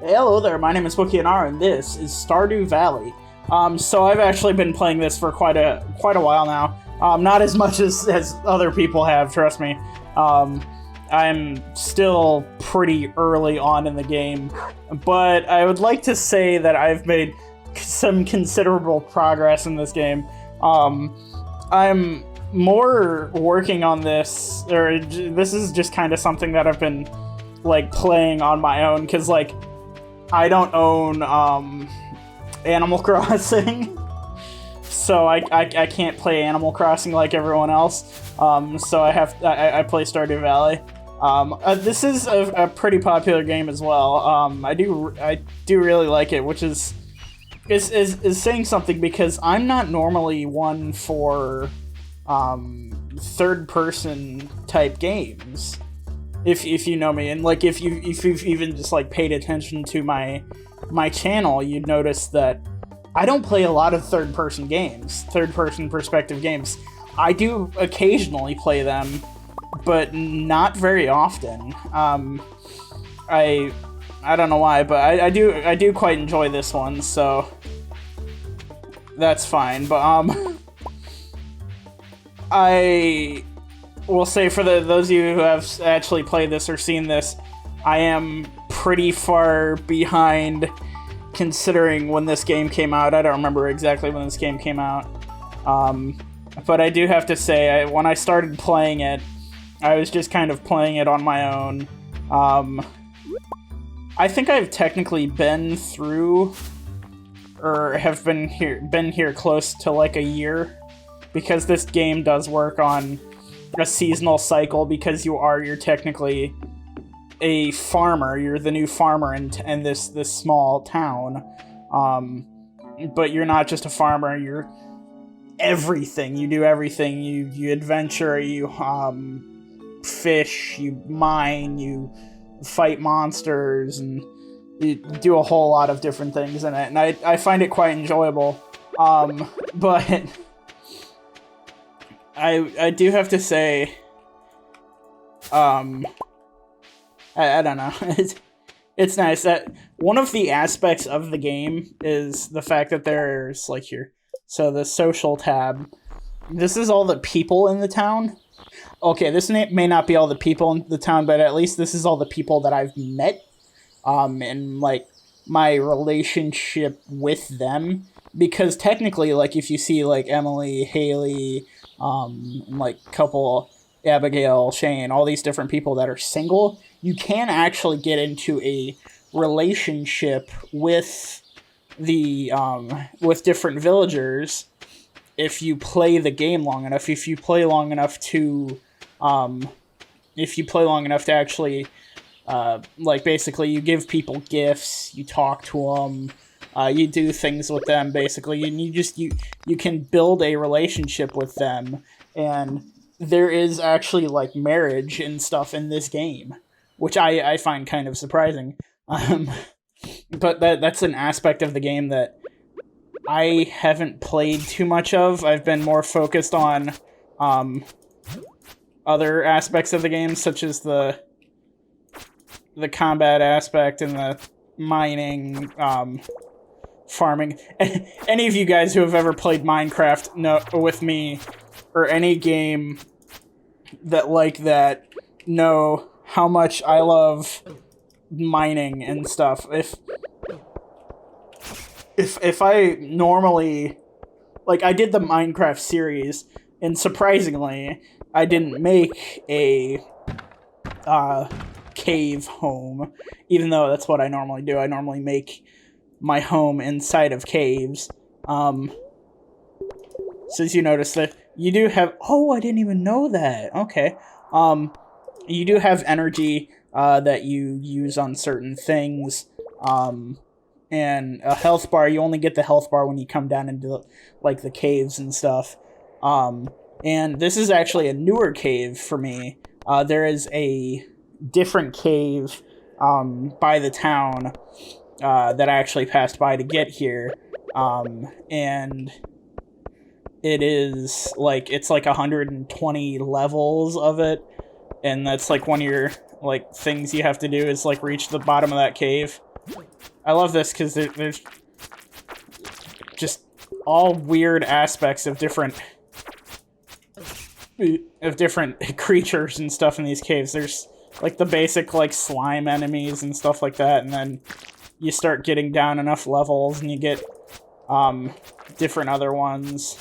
Hello there, my name is Wookianar, and this is Stardew Valley. So I've actually been playing this for quite a while now. Not as much as other people have, trust me. I'm still pretty early on in the game, but I would like to say that I've made some considerable progress in this game. I'm more working on this, or this is just kind of something that I've been, like, playing on my own, because, like, I don't own, Animal Crossing, so I can't play Animal Crossing like everyone else, so I play Stardew Valley. This is a pretty popular game as well. I do really like it, which is saying something, because I'm not normally one for third-person type games. If you know me, and like if you've even just like paid attention to my channel, you'd notice that I don't play a lot of third-person perspective games. I do occasionally play them, but not very often. I don't know why, but I do quite enjoy this one, so that's fine. But I will say, for those of you who have actually played this or seen this, I am pretty far behind considering when this game came out. I don't remember exactly when this game came out. But I do have to say, when I started playing it, I was just kind of playing it on my own. I think I've technically been through, or have been here close to like a year, because this game does work on a seasonal cycle, because you're technically a farmer. You're the new farmer in this small town. But you're not just a farmer, you're everything. You do everything. You adventure, you fish, you mine, you fight monsters, and you do a whole lot of different things in it, and I find it quite enjoyable. But I do have to say, I don't know, it's nice that one of the aspects of the game is the fact that there's, like, here, so the social tab, this is all the people in the town. Okay, this may not be all the people in the town, but at least this is all the people that I've met, and, like, my relationship with them, because technically, like, if you see, like, Emily, Haley, and, like, couple, Abigail, Shane, all these different people that are single, you can actually get into a relationship with the, with different villagers if you play the game long enough, if you play long enough to actually, like, basically you give people gifts, you talk to them, you do things with them, basically, and you can build a relationship with them, and there is actually, like, marriage and stuff in this game, which I find kind of surprising. But that's an aspect of the game that I haven't played too much of. I've been more focused on other aspects of the game, such as the combat aspect and the mining, farming. Any of you guys who have ever played Minecraft with me, or any game that know how much I love mining and stuff. If I normally, like, I did the Minecraft series, and surprisingly, I didn't make a cave home, even though that's what I normally do. I normally make my home inside of caves. Since you noticed that you do have, oh, I didn't even know that. Okay. You do have energy that you use on certain things, and a health bar. You only get the health bar when you come down into, like, the caves and stuff. And this is actually a newer cave for me. There is a different cave by the town that I actually passed by to get here, and it is, like, it's like 120 levels of it, and that's, like, one of your, like, things you have to do is, like, reach the bottom of that cave. I love this because there's just all weird aspects of different creatures and stuff in these caves. There's like the basic like slime enemies and stuff like that, and then you start getting down enough levels and you get different other ones.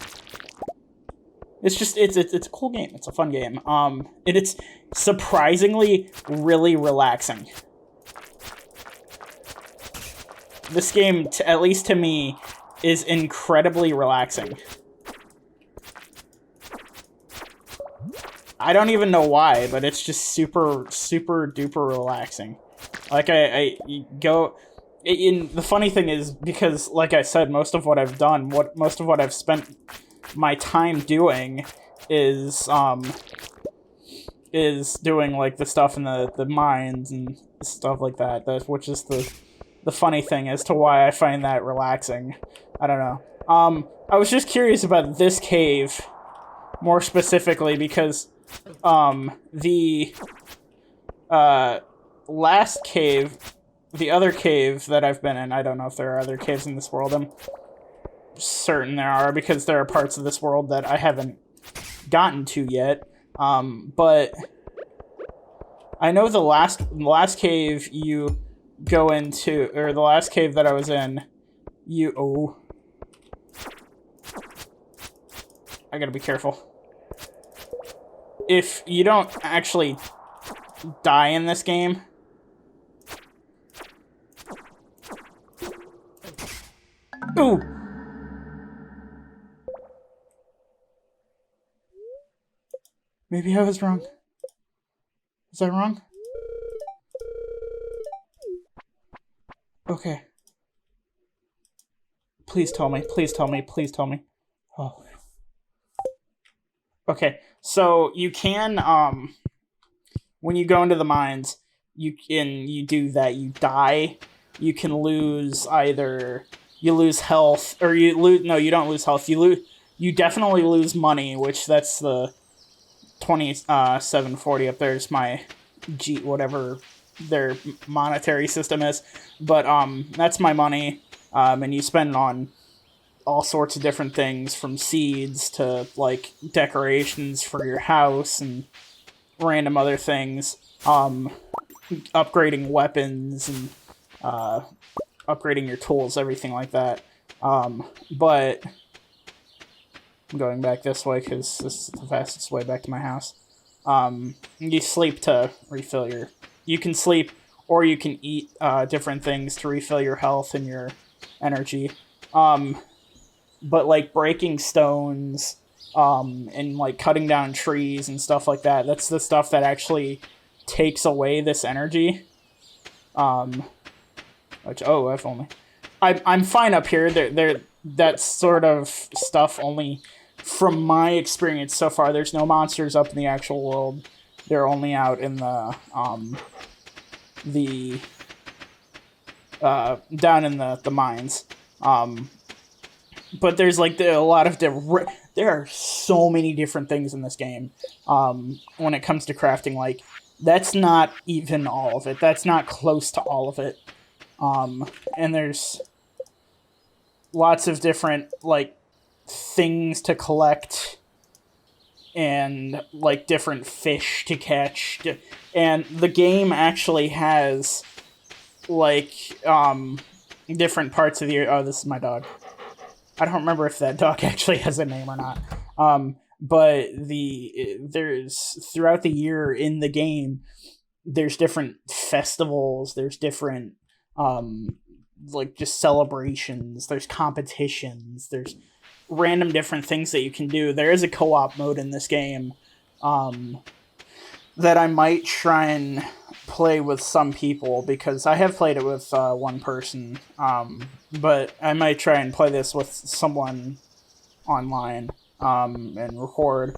It's just it's a cool game. It's a fun game. And it's surprisingly really relaxing. This game, at least to me, is incredibly relaxing. I don't even know why, but it's just super, super duper relaxing. Like, the funny thing is, because, like I said, most of what I've done, most of what I've spent my time doing is doing, like, the stuff in the mines and stuff like that, which is the funny thing as to why I find that relaxing. I don't know. I was just curious about this cave, more specifically, because the last cave, the other cave that I've been in, I don't know if there are other caves in this world. I'm certain there are, because there are parts of this world that I haven't gotten to yet. But I know the last cave you go into, or the last cave that I was in, I gotta be careful. If you don't actually die in this game, ooh! Maybe I was wrong. Was I wrong? Okay. Please tell me, please tell me, please tell me. Oh. Okay, so you can, when you go into the mines, you do that, you die, you can lose you lose health, or no, you don't lose health, you definitely lose money, which that's the 2740 up there is my whatever their monetary system is, but that's my money, and you spend it on all sorts of different things, from seeds to like decorations for your house and random other things, upgrading weapons and upgrading your tools, everything like that. But I'm going back this way because this is the fastest way back to my house. You sleep to refill you can sleep, or you can eat different things to refill your health and your energy. But like breaking stones, and like cutting down trees and stuff like that, that's the stuff that actually takes away this energy. I'm fine up here. That sort of stuff, only from my experience so far, there's no monsters up in the actual world. They're only out in the down in the mines. But there's like a lot of different. There are so many different things in this game. When it comes to crafting, like that's not even all of it. That's not close to all of it. And there's lots of different like things to collect, and like different fish to catch. And the game actually has like different parts of the. Oh, this is my dog. I don't remember if that dog actually has a name or not. But there's throughout the year in the game, there's different festivals, there's different like just celebrations, there's competitions, there's random different things that you can do. There is a co-op mode in this game that I might try and play with some people, because I have played it with one person, but I might try and play this with someone online and record,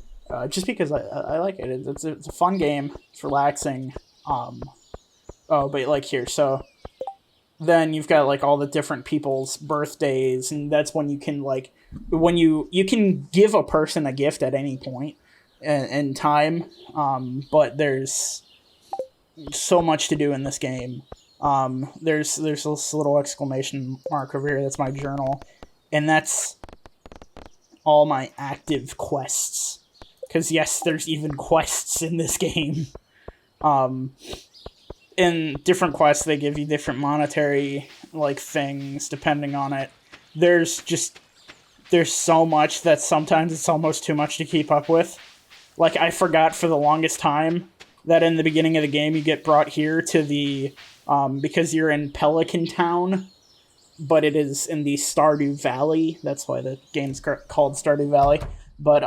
just because I like it. It's a fun game. It's relaxing. But like here, so then you've got like all the different people's birthdays, and that's when you can like you can give a person a gift at any point in time, but there's so much to do in this game. There's this little exclamation mark over here. That's my journal, and that's all my active quests. Because yes, there's even quests in this game. In different quests, they give you different monetary like things depending on it. There's so much that sometimes it's almost too much to keep up with. Like, I forgot for the longest time that in the beginning of the game you get brought here to the because you're in Pelican Town, but it is in the Stardew Valley. That's why the game's called Stardew Valley. But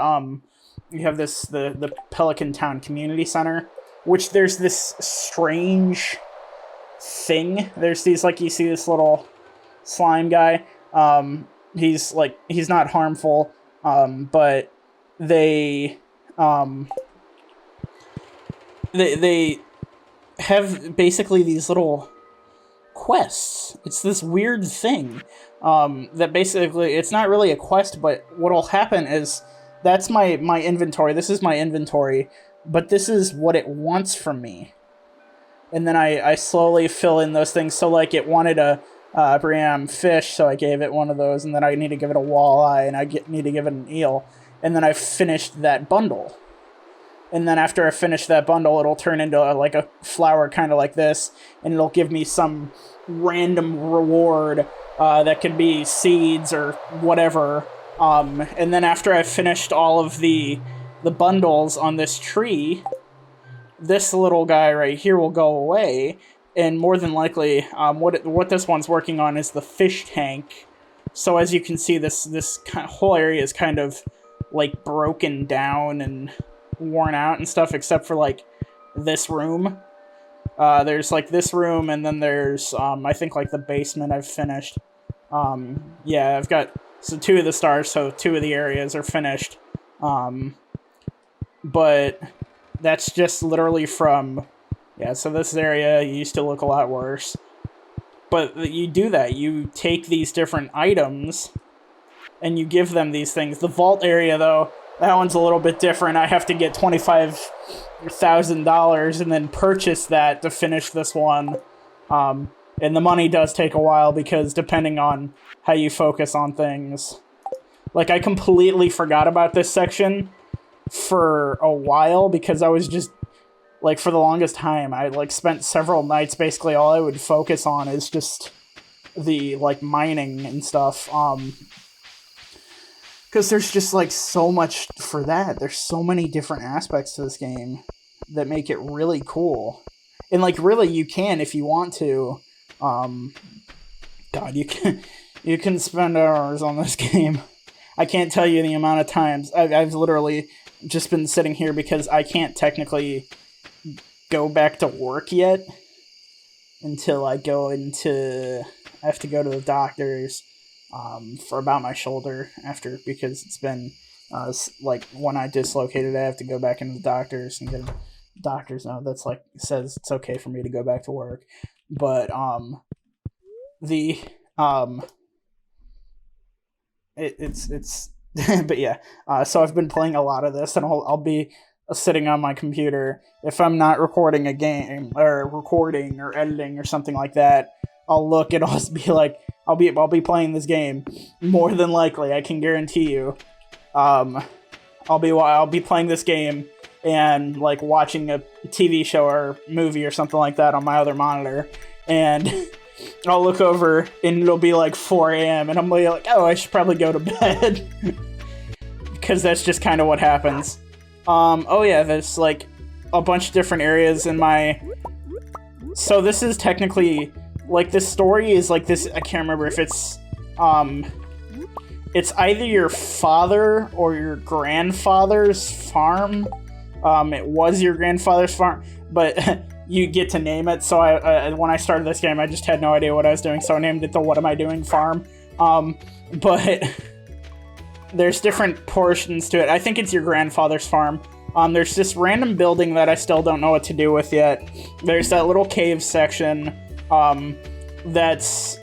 you have the Pelican Town Community Center, which there's this strange thing. There's these, like, you see this little slime guy. He's not harmful, but they have basically these little quests. It's this weird thing that basically, it's not really a quest, but what'll happen is, that's my inventory. This is my inventory, but this is what it wants from me. And then I slowly fill in those things. So, like, it wanted a Briam fish, so I gave it one of those, and then I need to give it a walleye, and I need to give it an eel. And then I finished that bundle. And then after I finish that bundle, it'll turn into like a flower kind of like this, and it'll give me some random reward that could be seeds or whatever. And then after I've finished all of the bundles on this tree, this little guy right here will go away, and more than likely, what this one's working on is the fish tank. So as you can see, this whole area is kind of like broken down and worn out and stuff, except for like this room. There's like this room, and then there's I think like the basement I've finished. Yeah, I've got 2 of the stars, so 2 of the areas are finished. But that's just literally from, yeah, so this area used to look a lot worse. But you do that. You take these different items, and you give them these things. The vault area, though, that one's a little bit different. I have to get $25,000 and then purchase that to finish this one. And the money does take a while, because depending on how you focus on things. Like, I completely forgot about this section for a while, because I was just, like, for the longest time, I, like, spent several nights, basically all I would focus on is just the, like, mining and stuff. Because there's just, like, so much for that. There's so many different aspects to this game that make it really cool. And, like, really, you can, if you want to. God, you can spend hours on this game. I can't tell you the amount of times. I've literally just been sitting here because I can't technically go back to work yet until I have to go to the doctor's for about my shoulder because it's been like when I dislocated, I have to go back into the doctor's and get a doctor's note that's like says it's okay for me to go back to work. But it's but yeah, so I've been playing a lot of this, and I'll be sitting on my computer if I'm not recording a game or recording or editing or something like that. I'll look and I'll be like, I'll be playing this game more than likely. I can guarantee you. I'll be playing this game and like watching a TV show or movie or something like that on my other monitor, and I'll look over and it'll be like 4 a.m. and I'm like, oh, I should probably go to bed. Because that's just kind of what happens. Oh yeah, there's like a bunch of different areas in my... So this is technically, like, this story is like this, I can't remember if it's either your father or your grandfather's farm. It was your grandfather's farm, but you get to name it. So I when I started this game, I just had no idea what I was doing, so I named it the What Am I Doing farm. But there's different portions to it. I think it's your grandfather's farm. There's this random building that I still don't know what to do with yet. There's that little cave section that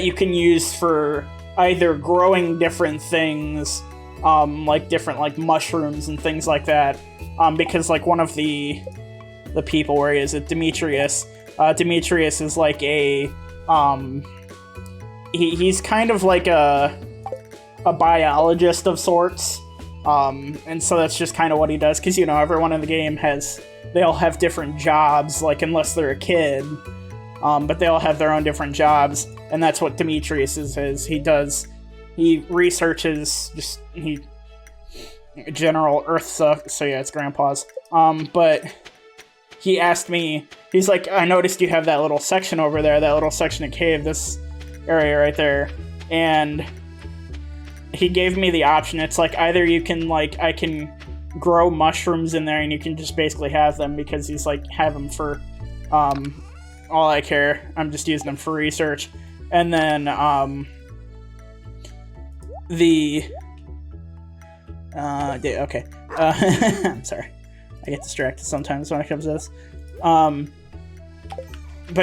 you can use for either growing different things, like different like mushrooms and things like that. Because like one of the people, where he is, Demetrius, Demetrius is like a he's kind of like a biologist of sorts, and so that's just kind of what he does, because everyone in the game they all have different jobs, like unless they're a kid, but they all have their own different jobs, and that's what Demetrius is. He researches general earth stuff. So yeah, it's Grandpa's. But he asked me, he's like, I noticed you have that little section over there, that little section of cave, this area right there, and he gave me the option. It's like, either you can, like, I can grow mushrooms in there and you can just basically have them, because he's like, have them for all I care, I'm just using them for research. And then okay. I'm sorry. I get distracted sometimes when it comes to this. But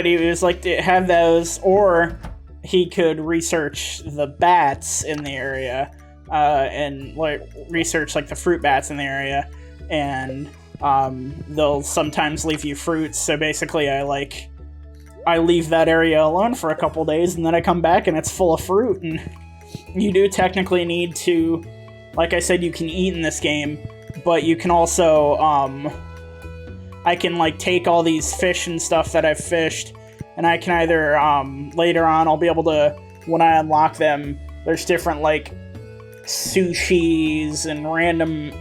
he was like, to have those, or he could research the bats in the area, and like research like the fruit bats in the area, and they'll sometimes leave you fruits. So basically, I leave that area alone for a couple days, and then I come back and it's full of fruit. And you do technically need to, like I said, you can eat in this game, but you can also, I can like take all these fish and stuff that I've fished, and I can either, later on, I'll be able to, when I unlock them, there's different like sushis and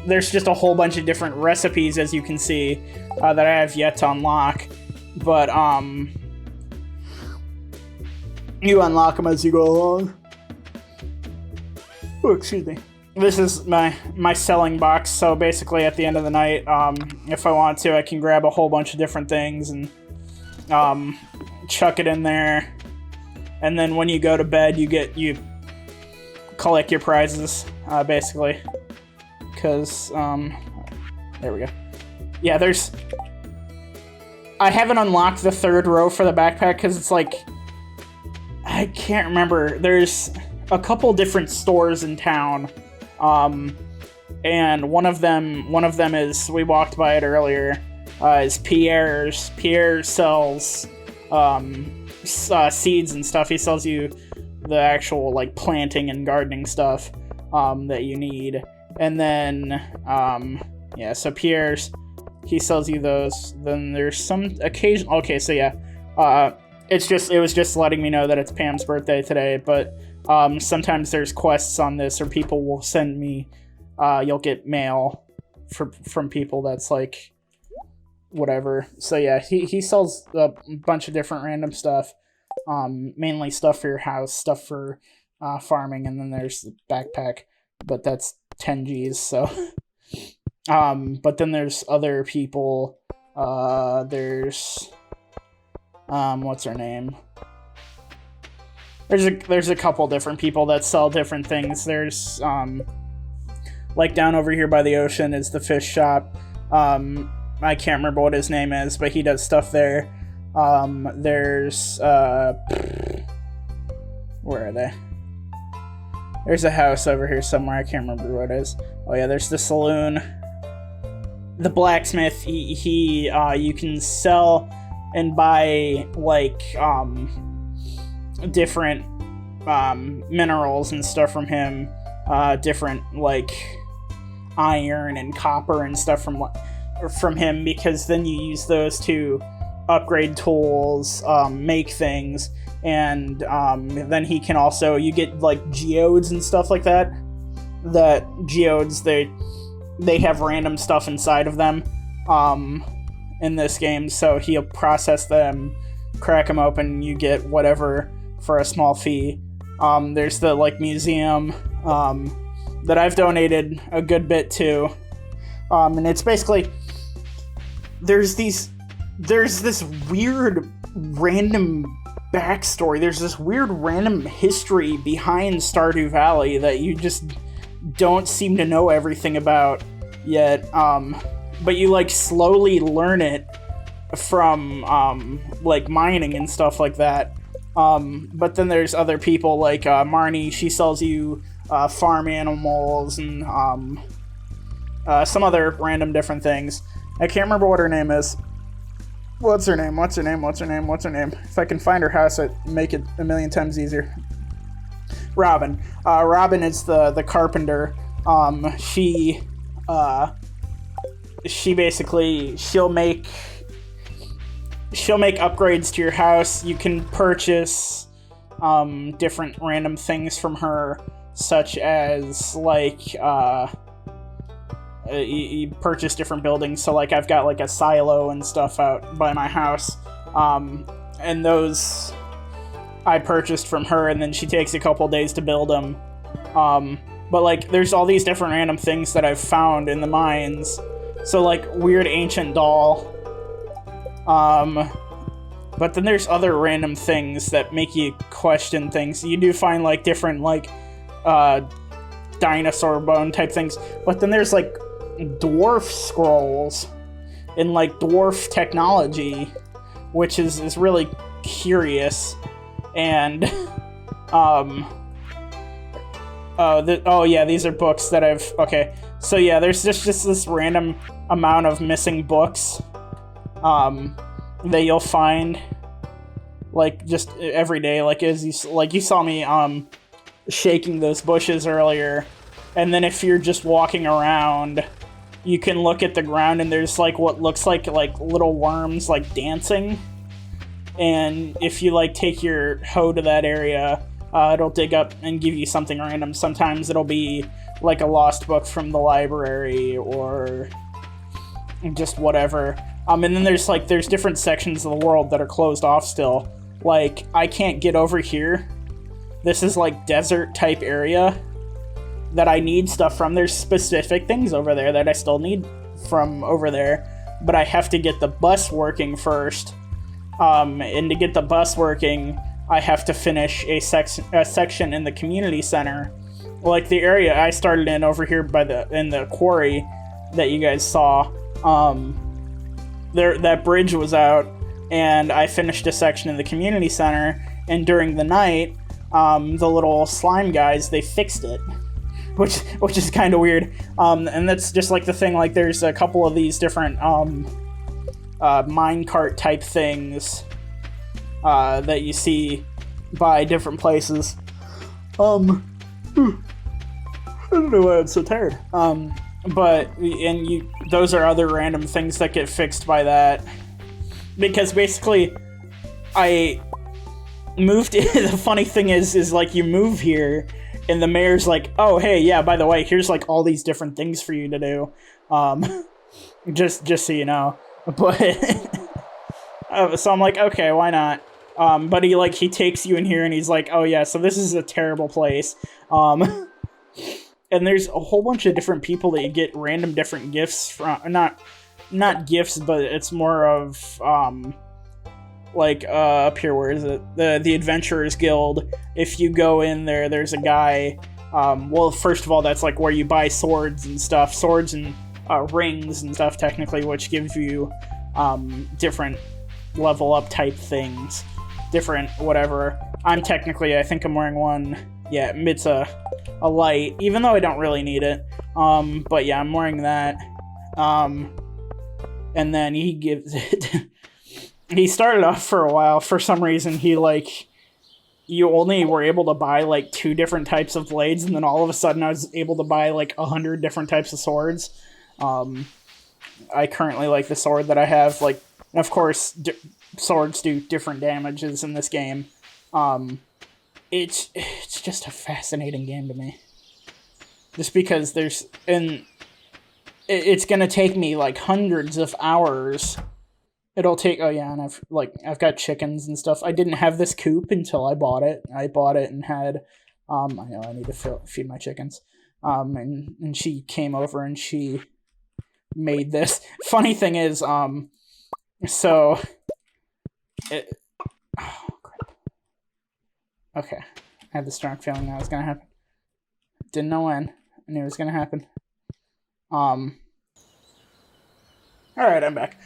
there's just a whole bunch of different recipes, as you can see, that I have yet to unlock. But, you unlock them as you go along. Oh, excuse me. This is my selling box, so basically at the end of the night, if I want to, I can grab a whole bunch of different things and chuck it in there, and then when you go to bed, you collect your prizes, basically, because, there we go. Yeah, I haven't unlocked the third row for the backpack, because it's like, I can't remember, there's a couple different stores in town, and one of them is, we walked by it earlier, is Pierres. Pierres sells seeds and stuff. He sells you the actual like planting and gardening stuff that you need. And then yeah, so Pierres, he sells you those. Then there's some occasion. Okay, so yeah, it was just letting me know that it's Pam's birthday today. But sometimes there's quests on this, or people will send me. You'll get mail from people that's like whatever. So yeah, he sells a bunch of different random stuff. Mainly stuff for your house, stuff for farming, and then there's the backpack, but that's 10 G's, so but then there's other people. There's what's her name? There's a couple different people that sell different things. There's like down over here by the ocean is the fish shop. I can't remember what his name is, but he does stuff there. There's where are they? There's a house over here somewhere. I can't remember what it is. Oh yeah, there's the saloon. The blacksmith, he you can sell and buy like different minerals and stuff from him, different like iron and copper and stuff from him, because then you use those to upgrade tools, make things, and then he can also, you get like geodes and stuff like that. That geodes, they have random stuff inside of them in this game, so he'll process them, crack them open, you get whatever for a small fee. There's the like museum that I've donated a good bit to, and it's basically there's this weird random backstory. There's this weird random history behind Stardew Valley that you just don't seem to know everything about yet. But you like slowly learn it from like mining and stuff like that. But then there's other people like Marnie. She sells you farm animals and some other random different things. I can't remember what her name is. What's her name? What's her name? What's her name? What's her name? If I can find her house, I'd make it a million times easier. Robin. Robin is the carpenter. She basically, she'll make upgrades to your house. You can purchase different random things from her, such as like you purchase different buildings. So like I've got like a silo and stuff out by my house, and those I purchased from her, and then she takes a couple days to build them. But like there's all these different random things that I've found in the mines. So like weird ancient doll. But then there's other random things that make you question things. You do find like different like dinosaur bone type things. But then there's like dwarf scrolls and like dwarf technology, which is really curious. And oh yeah, these are books that I've okay. So yeah, there's just this random amount of missing books that you'll find like just every day, like as you saw me shaking those bushes earlier. And then if you're just walking around, you can look at the ground and there's like what looks like little worms like dancing. And if you like take your hoe to that area, it'll dig up and give you something random. Sometimes it'll be like a lost book from the library or just whatever. And then there's different sections of the world that are closed off still. Like, I can't get over here. This is like desert type area that I need stuff from. There's specific things over there that I still need from over there, but I have to get the bus working first. And to get the bus working, I have to finish a section in the community center. Like the area I started in over here in the quarry that you guys saw. That bridge was out, and I finished a section in the community center, and during the night, the little slime guys, they fixed it, which is kind of weird. And that's just like the thing, like there's a couple of these different minecart type things that you see by different places. I don't know why I'm so tired. Those are other random things that get fixed by that. Because basically, I moved the funny thing is like you move here, and the mayor's like, oh, hey, yeah, by the way, here's like all these different things for you to do. Just so you know. But, so I'm like, okay, why not? But he takes you in here, and he's like, oh, yeah, so this is a terrible place. And there's a whole bunch of different people that you get random different gifts from. Not gifts, but it's more of, up here, where is it? The Adventurers Guild. If you go in there, there's a guy, well, first of all, that's like where you buy swords and stuff. Swords and rings and stuff, technically, which gives you different level up type things. Different whatever. I think I'm wearing one. Yeah, it's a light, even though I don't really need it. But yeah, I'm wearing that. And then he gives it. He started off for a while. For some reason, you only were able to buy like 2 different types of blades, and then all of a sudden I was able to buy like 100 different types of swords. I currently like the sword that I have. Like, of course, swords do different damages in this game. It's just a fascinating game to me. Just because it's gonna take me like hundreds of hours. It'll take, oh yeah, and I've got chickens and stuff. I didn't have this coop until I bought it. I bought it and had, I know I need to feed my chickens. And she came over and she made this. Funny thing is, oh crap. Okay, I had the strong feeling that was gonna happen. Didn't know when. I knew it was gonna happen. Alright, I'm back.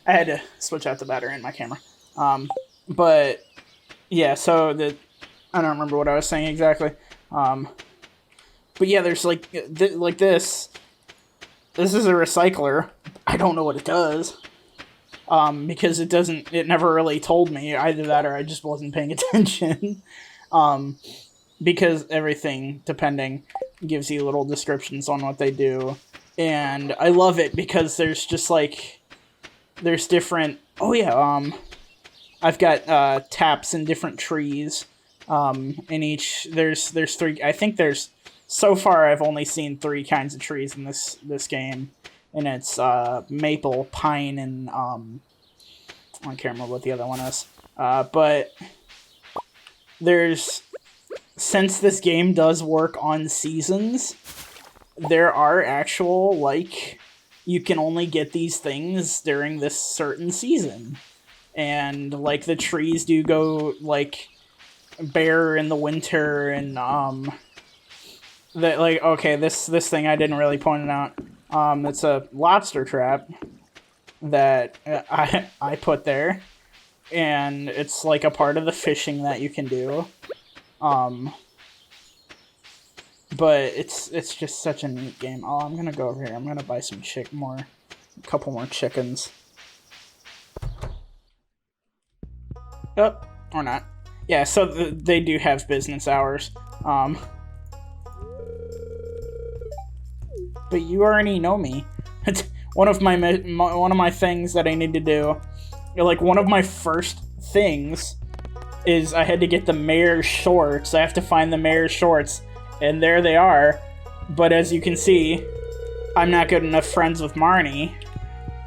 I had to switch out the battery in my camera. But yeah, so I don't remember what I was saying exactly. But yeah, there's like this. This is a recycler. I don't know what it does. because it never really told me. Either that or I just wasn't paying attention. Because everything, depending, gives you little descriptions on what they do. And I love it because there's just like, there's different, oh yeah, I've got taps in different trees. In each, there's three, I think there's, so far I've only seen 3 kinds of trees in this game. And it's maple, pine, and I can't remember what the other one is. But since this game does work on seasons, there are actual, like, you can only get these things during this certain season. And, like, the trees do go, like, bare in the winter, and, that, like, okay, this thing I didn't really point it out. It's a lobster trap that I put there, and it's, like, a part of the fishing that you can do. But it's just such a neat game. Oh, I'm gonna go over here. I'm gonna buy some a couple more chickens. Oh, or not. Yeah, so they do have business hours. But you already know me. It's one of my things that I need to do. Like, one of my first things is I had to get the mayor's shorts. I have to find the mayor's shorts, and there they are. But as you can see, I'm not good enough friends with Marnie.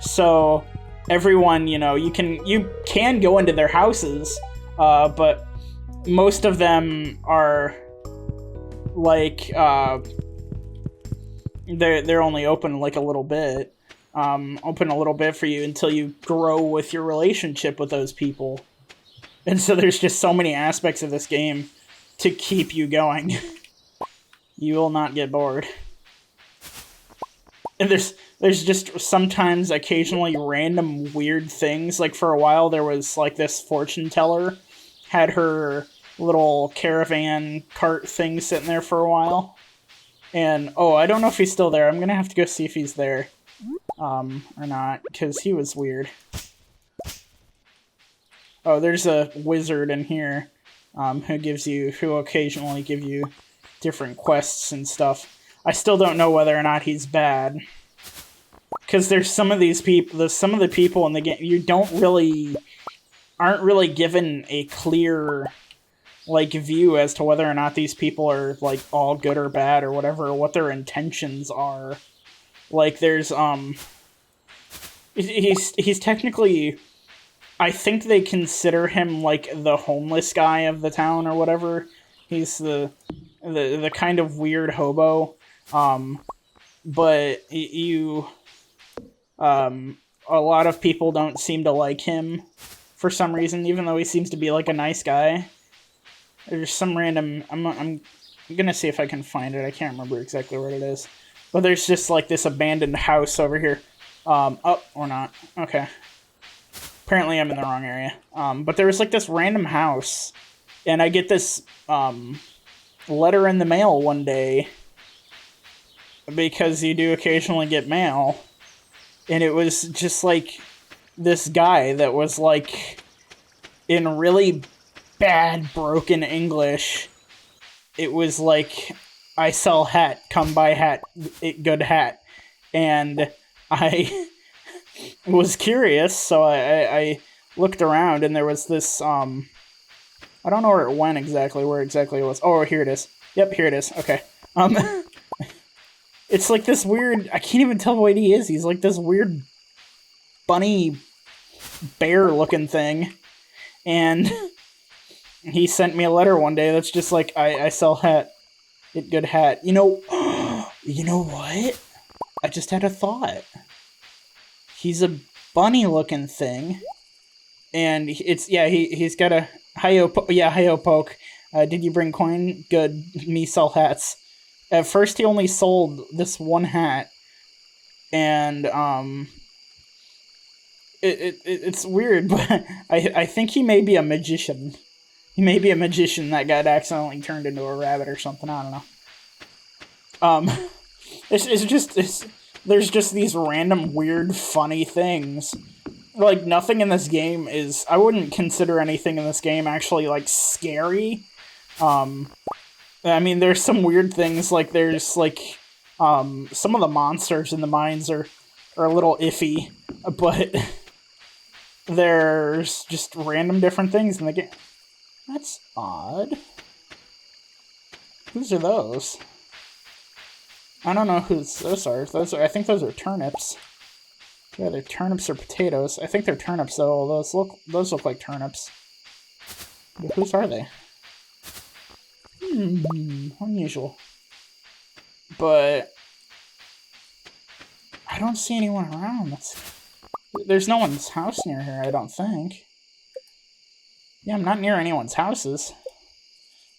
So everyone, you can go into their houses, but most of them are like they're only open like a little bit. Open a little bit for you until you grow with your relationship with those people. And so there's just so many aspects of this game to keep you going. You will not get bored. And there's just sometimes, occasionally, random weird things. Like, for a while, there was, like, this fortune teller had her little caravan cart thing sitting there for a while. And, oh, I don't know if he's still there. I'm gonna have to go see if he's there. Or not, because he was weird. Oh, there's a wizard in here, who occasionally give you different quests and stuff. I still don't know whether or not he's bad. Because there's some of the people in the game, you aren't really given a clear, like, view as to whether or not these people are, like, all good or bad or whatever, or what their intentions are. Like, there's, he's technically, I think they consider him, like, the homeless guy of the town or whatever. He's the kind of weird hobo. But a lot of people don't seem to like him for some reason, even though he seems to be, like, a nice guy. There's some random, I'm gonna see if I can find it. I can't remember exactly where it is. But there's just, like, this abandoned house over here. Oh, or not. Okay. Apparently I'm in the wrong area. But there was, like, this random house. And I get this, letter in the mail one day. Because you do occasionally get mail. And it was just, like, this guy that was, like, in really bad, broken English. It was, like, I sell hat, come buy hat, good hat. And I was curious, so I looked around, and there was this, I don't know where it went exactly, where exactly it was. Oh, here it is. Yep, here it is. Okay. It's like this weird, I can't even tell what he is. He's like this weird bunny bear-looking thing. And he sent me a letter one day that's just like, I sell hat, get good hat. You know what? I just had a thought. He's a bunny-looking thing. And he's got a hi-yo poke. Did you bring coin? Good. Me sell hats. At first, he only sold this one hat, and it's weird, but I think he may be a magician. He may be a magician that got accidentally turned into a rabbit or something. I don't know. There's just these random weird funny things like, nothing in this game is... I wouldn't consider anything in this game actually, like, scary. I mean, there's some weird things, like, there's, like, some of the monsters in the mines are a little iffy, but there's just random different things in the game. That's odd. Whose are those? I don't know whose those are. I think those are turnips. Yeah, they're turnips or potatoes. I think they're turnips though. Those look like turnips. But whose are they? Unusual. But I don't see anyone around. There's no one's house near here, I don't think. Yeah, I'm not near anyone's houses.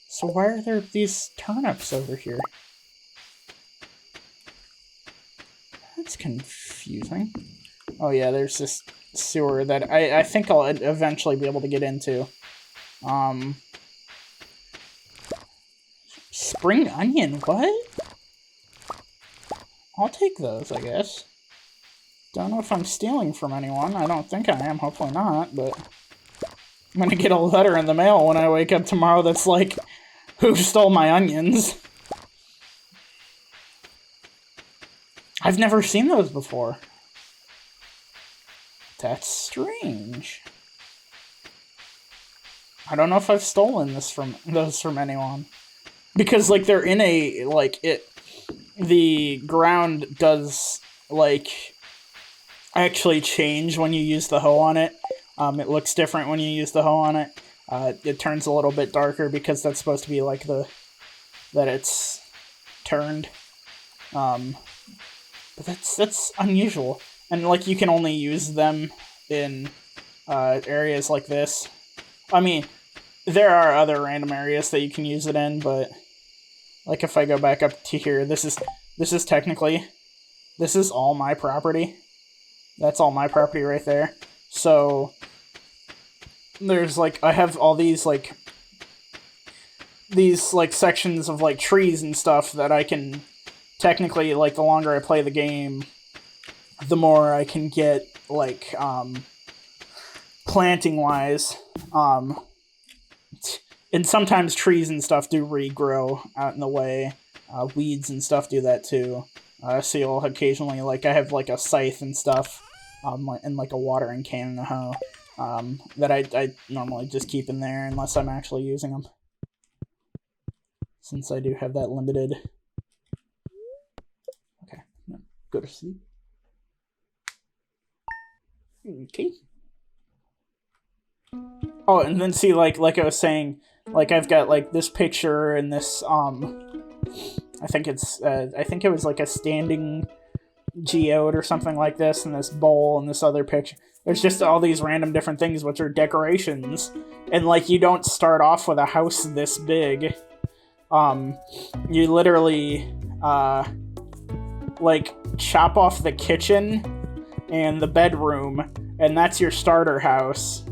So why are there these turnips over here? That's confusing. Oh yeah, there's this sewer that I think I'll eventually be able to get into. Spring onion, what? I'll take those, I guess. Don't know if I'm stealing from anyone. I don't think I am, hopefully not, but I'm gonna get a letter in the mail when I wake up tomorrow that's like, who stole my onions? I've never seen those before. That's strange. I don't know if I've stolen those from anyone. Because, like, they're in a, like, the ground does, like, actually change when you use the hoe on it. It looks different when you use the hoe on it. It turns a little bit darker because that's supposed to be, like, that it's turned. But that's unusual. And, like, you can only use them in areas like this. I mean, there are other random areas that you can use it in, but, like, if I go back up to here, this is technically, this is all my property. That's all my property right there. So, there's, like, I have all these, like, sections of, like, trees and stuff that I can, technically, like, the longer I play the game, the more I can get, like, planting-wise. And sometimes trees and stuff do regrow out in the way. Weeds and stuff do that, too. So you'll occasionally, like, I have, like, a scythe and stuff, and, like, a watering can and a hoe, that I normally just keep in there unless I'm actually using them. Since I do have that limited... Okay, go to sleep. Okay. Oh, and then see, like I was saying, like, I've got, like, this picture and this, I think it was, like, a standing geode or something like this, and this bowl and this other picture. There's just all these random different things which are decorations. And, like, you don't start off with a house this big. You literally, like, chop off the kitchen and the bedroom, and that's your starter house.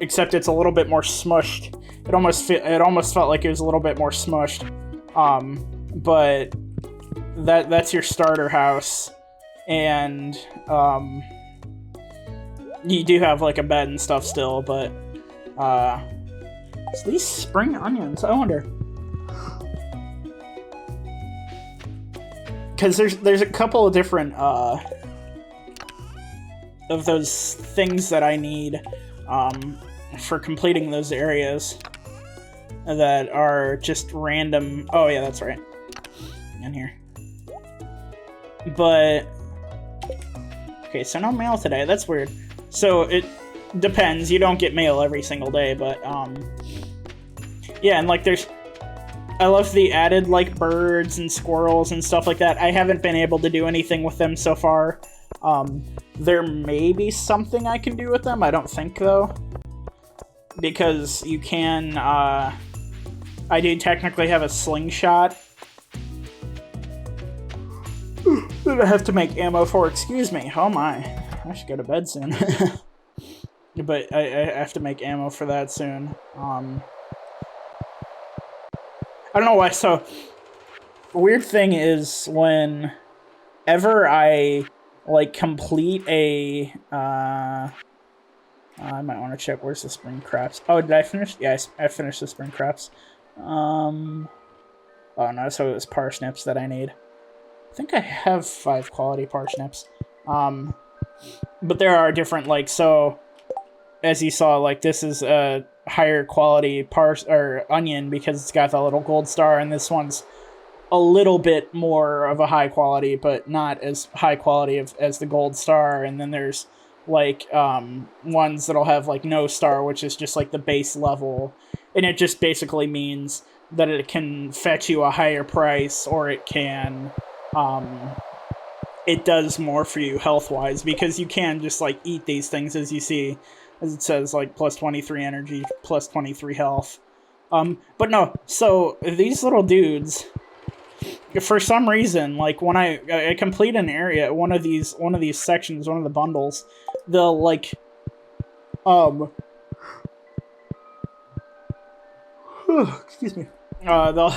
Except it's a little bit more smushed. It almost felt like it was a little bit more smushed. But that's your starter house, and you do have, like, a bed and stuff still, but so these spring onions, I wonder, because there's a couple of different of those things that I need for completing those areas that are just random. Oh yeah, that's right, in here. But okay, so no mail today. That's weird. So it depends. You don't get mail every single day, but yeah, and, like, I love the added, like, birds and squirrels and stuff like that. I haven't been able to do anything with them so far. There may be something I can do with them. I don't think, though, because you can, I do technically have a slingshot that I have to make ammo for. Excuse me. Oh my. I should go to bed soon. But I have to make ammo for that soon. I don't know why. So, the weird thing is, whenever I like complete a I might want to check where's the spring crops. Oh, did I finish? Yeah, I finished the spring crops. Oh no, so it was parsnips that I need. I think I have 5 quality parsnips. But there are different, like, so as you saw, like, this is a higher quality onion because it's got the little gold star, and this one's a little bit more of a high quality, but not as high quality as the gold star. And then there's like ones that'll have like no star, which is just like the base level, and it just basically means that it can fetch you a higher price, or it can it does more for you health wise, because you can just like eat these things, as you see, as it says, like plus 23 energy, plus 23 health. But no, so these little dudes, for some reason, like when I complete an area, one of these sections, one of the bundles, they'll like excuse me, they'll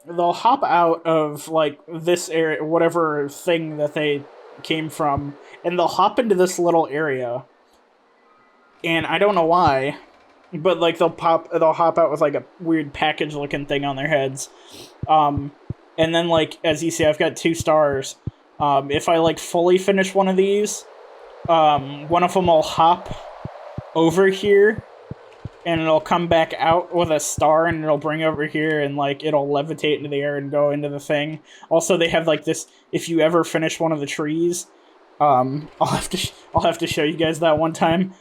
they'll hop out of like this area, whatever thing that they came from, and they'll hop into this little area, and I don't know why, but like they'll hop out with like a weird package looking thing on their heads. And then, like, as you see, I've got 2 stars. If I, like, fully finish one of these, one of them will hop over here, and it'll come back out with a star, and it'll bring over here, and, like, it'll levitate into the air and go into the thing. Also, they have, like, this, if you ever finish one of the trees, I'll have to show you guys that one time.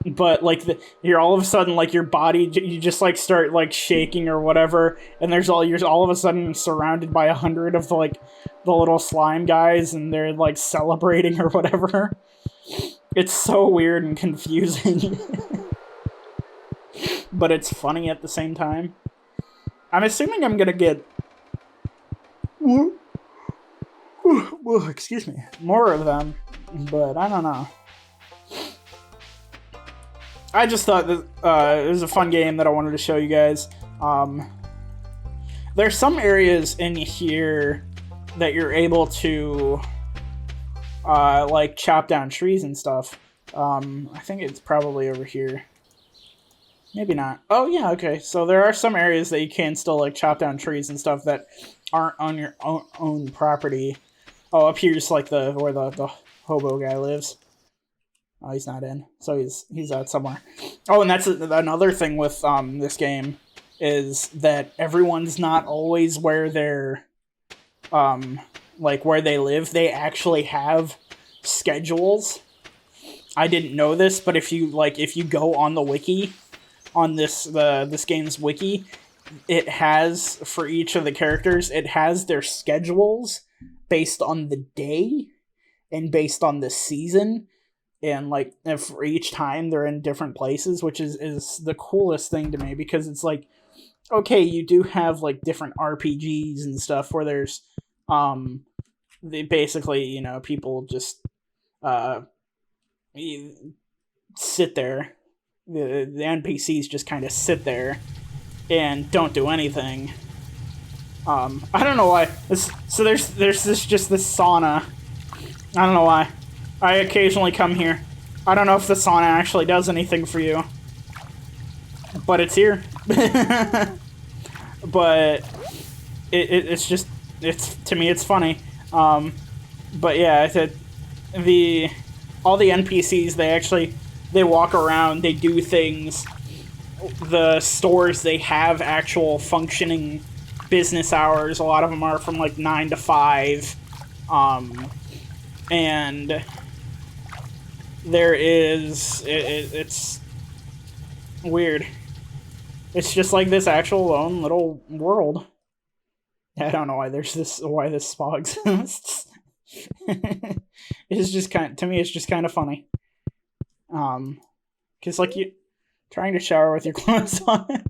But like you're all of a sudden, like, your body, you just like start like shaking or whatever, and you're all of a sudden surrounded by 100 of like the little slime guys, and they're like celebrating or whatever. It's so weird and confusing. But it's funny at the same time. I'm assuming I'm gonna get excuse me, more of them, but I don't know. I just thought that it was a fun game that I wanted to show you guys. There's some areas in here that you're able to like chop down trees and stuff. I think it's probably over here. Maybe not. Oh yeah, okay. So there are some areas that you can still like chop down trees and stuff that aren't on your own property. Oh, up here's like where the hobo guy lives. Oh, he's not in, so he's out somewhere. Oh, and that's another thing with this game, is that everyone's not always where they're like where they live. They actually have schedules. I didn't know this, but if you go on the wiki, on this game's wiki, it has, for each of the characters, it has their schedules based on the day and based on the season. And like for each time they're in different places, which is the coolest thing to me, because it's like, okay, you do have like different RPGs and stuff where there's they basically, you know, people just sit there. The NPCs just kind of sit there and don't do anything. I don't know why. So there's this sauna. I don't know why. I occasionally come here. I don't know if the sauna actually does anything for you, but it's here. But it's just, to me it's funny. But yeah, all the NPCs, they walk around, they do things. The stores, they have actual functioning business hours. A lot of them are from like 9 to 5. And it's weird. It's just like this actual own little world. I don't know why why this spa exists. It's just to me, it's just kind of funny. Cause like you trying to shower with your clothes on.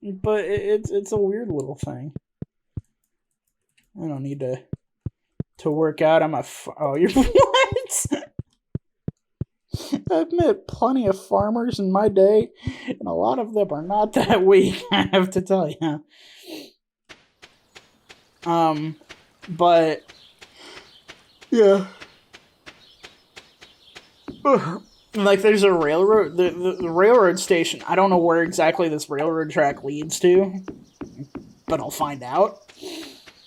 But it's a weird little thing. I don't need to work out. Oh, you're what? I've met plenty of farmers in my day, and a lot of them are not that weak, I have to tell you. But yeah, like there's a railroad, the railroad station. I don't know where exactly this railroad track leads to, but I'll find out.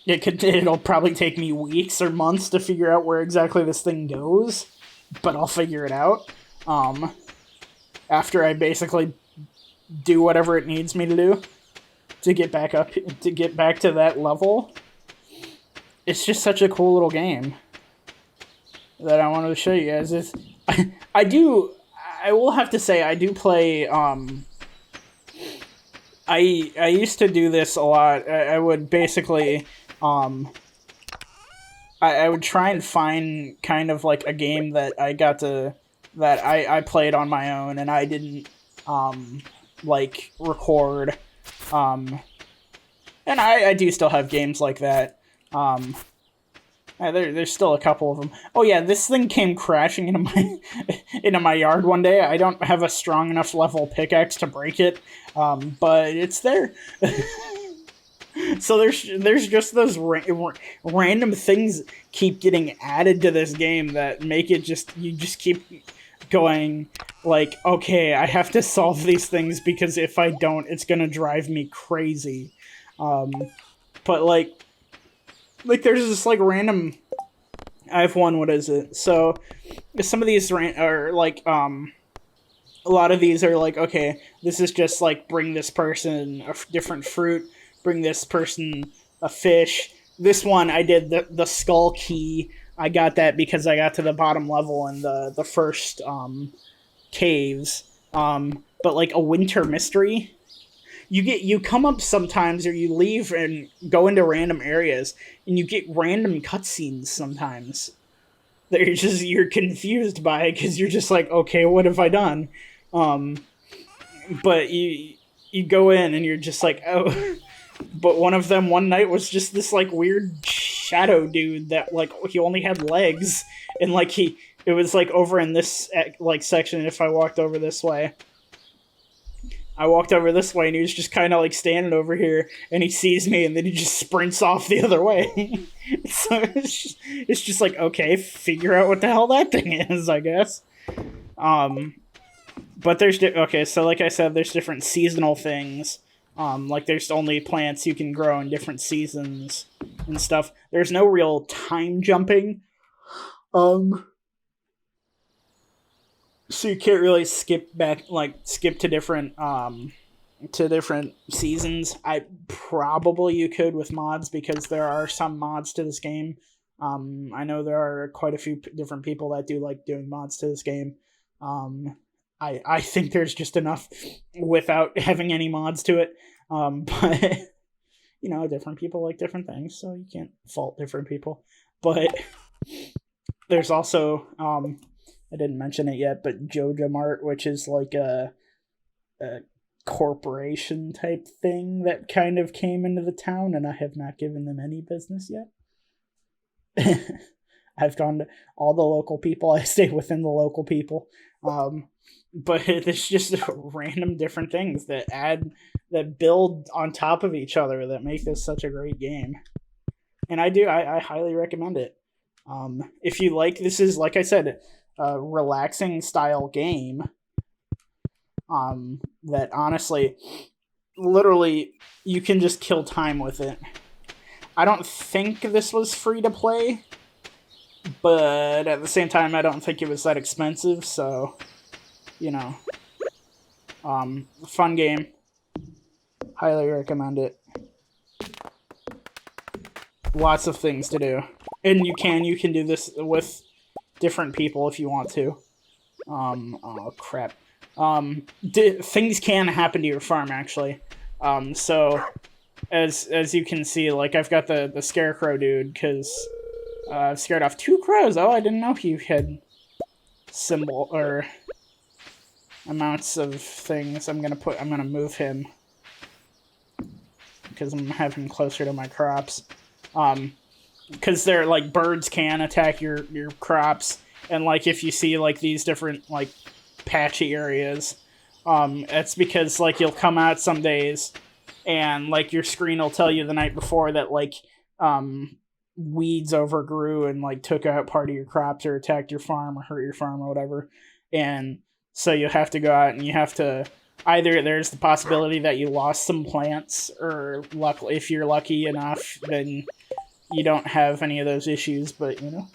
It'll probably take me weeks or months to figure out where exactly this thing goes, but I'll figure it out. After I basically do whatever it needs me to do to get back up, to get back to that level. It's just such a cool little game that I wanted to show you guys. I will have to say, I do play, I used to do this a lot. I would basically, I would try and find kind of like a game that I played on my own and I didn't, like, record, and I do still have games like that. There's still a couple of them. Oh yeah, this thing came crashing into my yard one day. I don't have a strong enough level pickaxe to break it, but it's there. So there's just those random things keep getting added to this game that make it you just keep going like, okay, I have to solve these things because if I don't, it's gonna drive me crazy. But like there's this like random. I have one. What is it? So some of these are like a lot of these are like, okay, this is just like bring this person a different fruit, bring this person a fish. This one I did the skull key. I got that because I got to the bottom level in the first caves. But like a winter mystery. You come up sometimes, or you leave and go into random areas, and you get random cutscenes sometimes. You're confused by it because you're just like, okay, what have I done? But you go in and you're just like, oh. But one of them one night was just this like weird shadow dude that like he only had legs, and like it was like over in this like section. If I walked over this way. I walked over this way, and he was just kind of like standing over here, and he sees me, and then he just sprints off the other way. So it's just like, okay, figure out what the hell that thing is, I guess. But okay, so like I said, there's different seasonal things. Like there's only plants you can grow in different seasons and stuff. There's no real time jumping. So you can't really skip to different seasons. You could with mods because there are some mods to this game. I know there are quite a few different people that do like doing mods to this game. I think there's just enough without having any mods to it. But you know, different people like different things, so you can't fault different people. But there's also I didn't mention it yet, but Joja Mart, which is like a corporation type thing that kind of came into the town, and I have not given them any business yet. I've gone to all the local people. I stay within the local people. But it's just random different things that build on top of each other that make this such a great game. And I highly recommend it. If you like, this is, like I said, a relaxing style game. That honestly, literally, you can just kill time with it. I don't think this was free to play, but at the same time, I don't think it was that expensive, so, you know. Fun game. Highly recommend it. Lots of things to do. And you can do this with different people if you want to. Oh crap. Things can happen to your farm, actually. So, as you can see, like, I've got the scarecrow dude, because I've scared off 2 crows. Oh, I didn't know he had symbol, or amounts of things. I'm gonna move him, because I'm gonna have him closer to my crops. Because they're, like, birds can attack your crops, and, like, if you see, like, these different, like, patchy areas, it's because, like, you'll come out some days, and, like, your screen will tell you the night before that, like, weeds overgrew and like took out part of your crops or attacked your farm or hurt your farm or whatever. And so you have to go out and you have to either there's the possibility that you lost some plants, or if you're lucky enough, then you don't have any of those issues, but you know,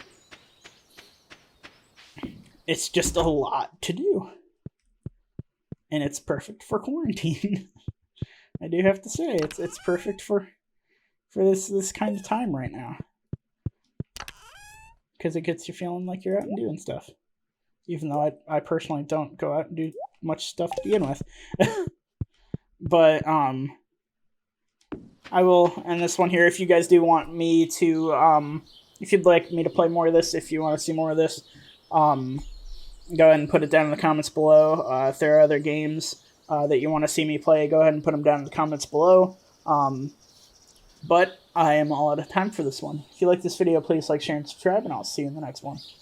it's just a lot to do. And it's perfect for quarantine. I do have to say, it's perfect for this kind of time right now. Because it gets you feeling like you're out and doing stuff. Even though I personally don't go out and do much stuff to begin with. But, I will end this one here. If you guys do want me to, if you'd like me to play more of this, if you want to see more of this, go ahead and put it down in the comments below. If there are other games that you want to see me play, go ahead and put them down in the comments below. But I am all out of time for this one. If you like this video, please like, share, and subscribe, and I'll see you in the next one.